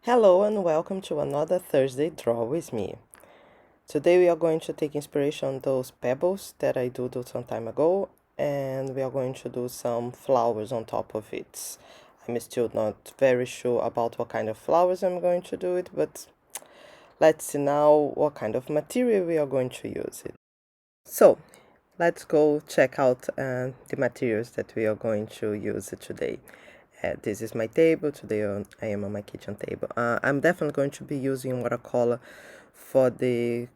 Hello and welcome to another Thursday Draw with me. Today we are going to take inspiration on those pebbles that I do some time ago, and we are going to do some flowers on top of it. I'm still not very sure about what kind of flowers I'm going to do it, but let's see now what kind of material we are going to use it. So let's go check out the materials that we are going to use today. This is my table. Today I am on my kitchen table. I'm definitely going to be using watercolor for the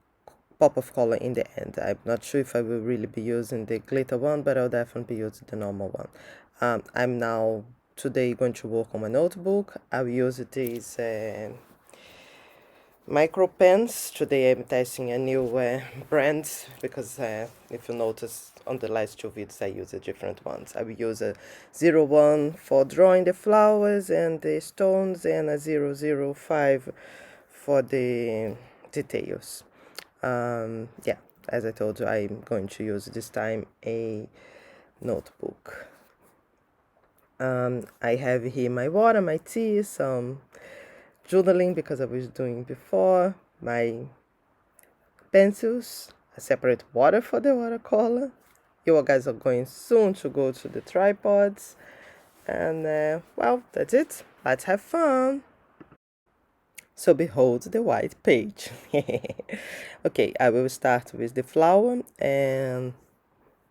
pop of color in the end. I'm not sure if I will really be using the glitter one, but I'll definitely be using the normal one. I'm now today going to work on my notebook. I will use these micro pens. Today I'm testing a new brand because if you notice on the last two videos I use different ones. I will use a 01 for drawing the flowers and the stones, and a 005 for the details. Yeah, as I told you, I'm going to use this time a notebook. I have here my water, my tea, some journaling because I was doing before, my pencils, a separate water for the watercolor. You guys are going soon to go to the tripods. And well, that's it. Let's have fun. So behold the white page. Okay, I will start with the flower, and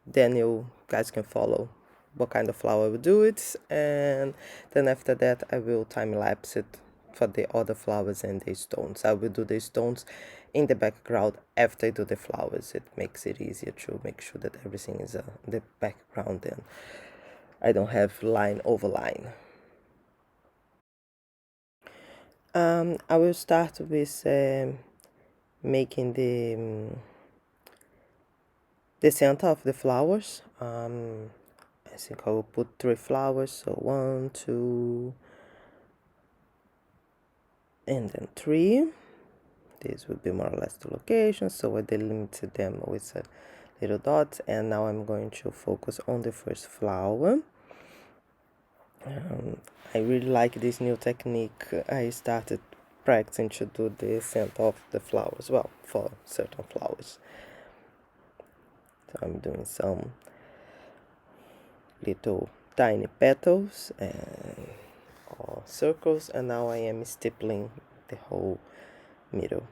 then you guys can follow what kind of flower I will do it, and then after that I will time lapse it for the other flowers and the stones. I will do the stones in the background after I do the flowers. It makes it easier to make sure that everything is in the background and I don't have line over line. I will start with making the center of the flowers. I think I will put 3 flowers, so 1, 2, and then 3. This would be more or less the location, so I delimited them with a little dot, and now I'm going to focus on the first flower. I really like this new technique. I started practicing to do the center of the flowers, well, for certain flowers. So I'm doing some little tiny petals and or circles, and now I am stippling the whole middle.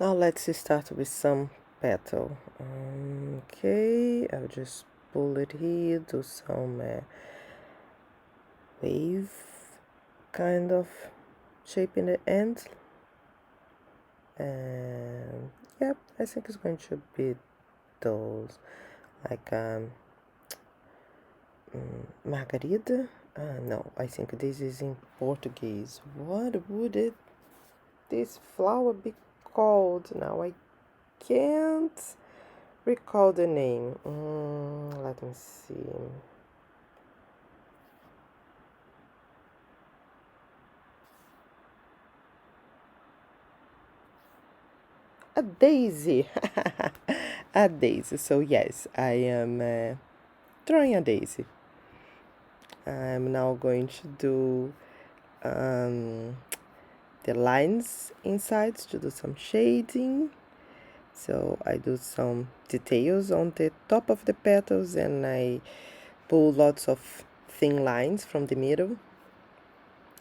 Now let's start with some petal. Okay, I'll just pull it here, do some wave kind of shape in the end. And yep, I think it's going to be those, like margarida. No, I think this is in Portuguese. What would this flower be called? Now I can't recall the name. Let me see. A daisy. A daisy. So yes, I am drawing a daisy. I'm now going to do the lines inside to do some shading. So I do some details on the top of the petals, and I pull lots of thin lines from the middle.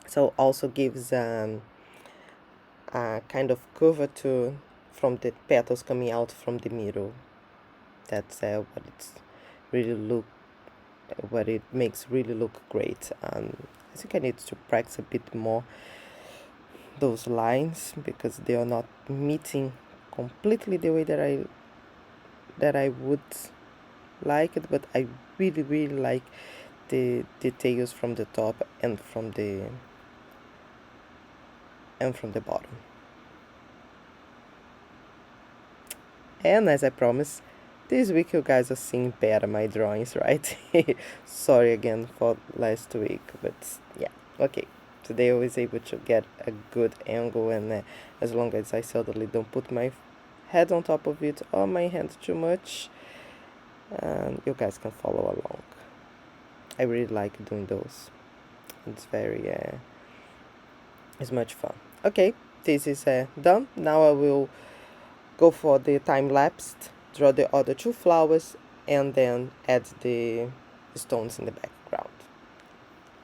So also gives a kind of curvature from the petals coming out from the middle. That's what it's really look what it makes really look great. I think I need to practice a bit more those lines because they are not meeting completely the way that I would like it, but I really really like the details from the top and from the bottom. And as I promised, this week you guys are seeing better my drawings, right? Sorry again for last week, but yeah, okay. Today I was able to get a good angle, and as long as I suddenly don't put my head on top of it or my hand too much, you guys can follow along. I really like doing those. It's much fun. Okay, this is done. Now I will go for the time lapsed, draw the other two flowers, and then add the stones in the background.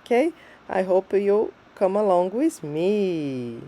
Okay, I hope you come along with me.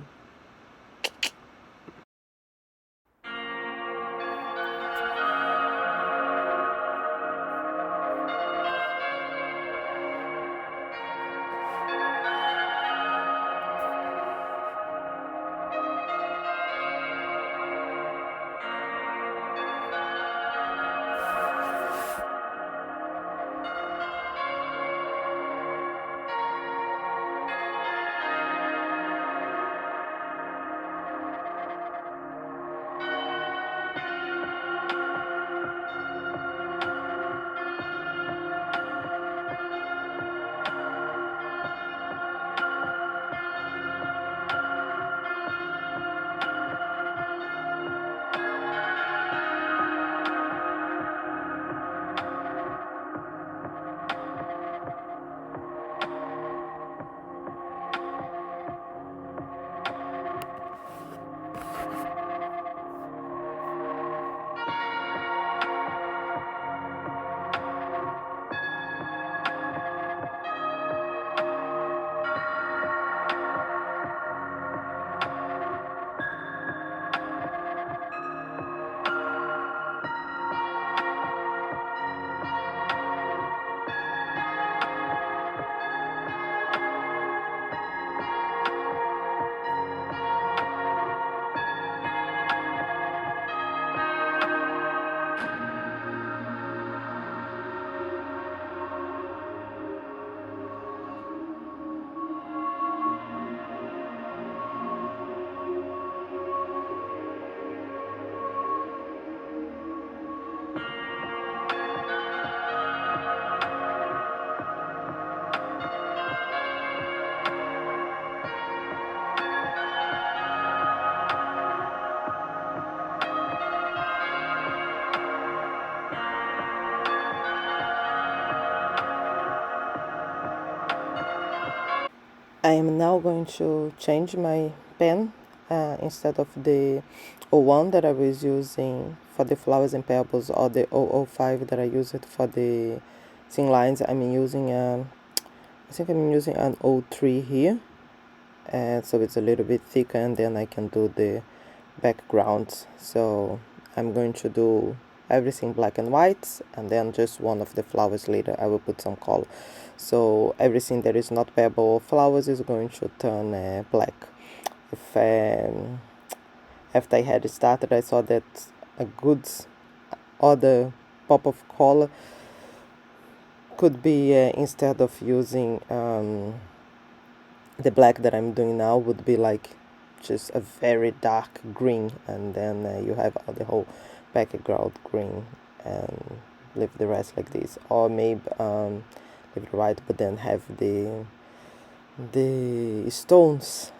I am now going to change my pen. Instead of the 01 that I was using for the flowers and pebbles, or the 005 that I used for the thin lines. I think I'm using an 03 here, so it's a little bit thicker, and then I can do the background. So I'm going to do everything black and white, and then just one of the flowers later I will put some color. So everything that is not pebble or flowers is going to turn black. If After I had started, I saw that a good other pop of color could be, instead of using the black that I'm doing now, would be like just a very dark green, and then you have the whole background green, and leave the rest like this. Or maybe leave it white, but then have the stones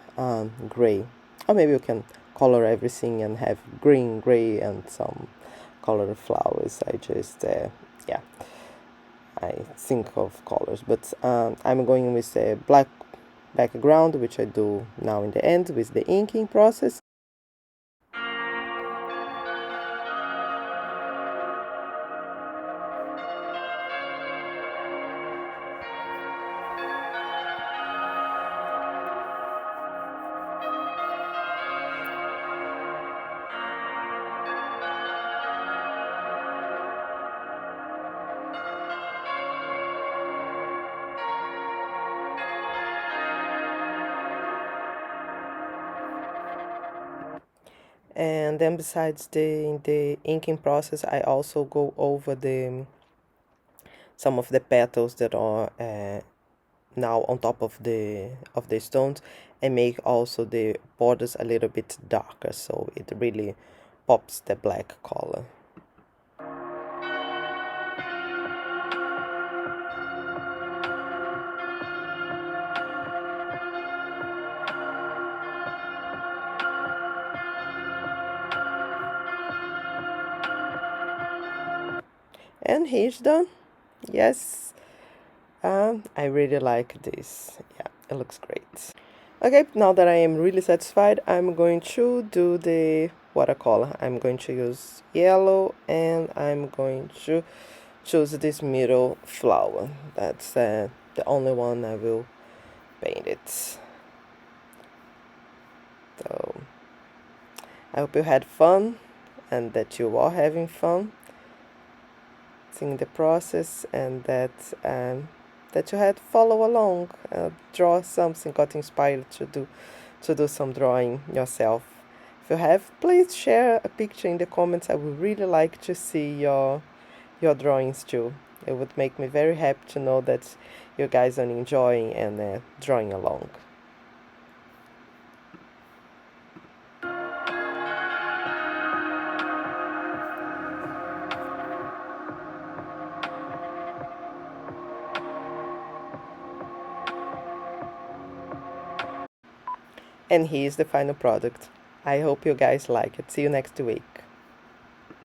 gray. Or maybe you can color everything and have green, gray, and some colored flowers. Yeah, I think of colors, but I'm going with a black background, which I do now in the end with the inking process. And then besides the inking process, I also go over the some of the petals that are now on top of the stones, and make also the borders a little bit darker, so it really pops the black color. And he's done. Yes, I really like this. Yeah, it looks great. Okay, now that I am really satisfied, I'm going to do the watercolor. I'm going to use yellow, and I'm going to choose this middle flower. That's the only one I will paint it. So I hope you had fun and that you are having fun seeing the process, and that you had follow along, draw something, got inspired to do some drawing yourself. If you have, please share a picture in the comments. I would really like to see your drawings too. It would make me very happy to know that you guys are enjoying and drawing along. And here's the final product. I hope you guys like it. See you next week.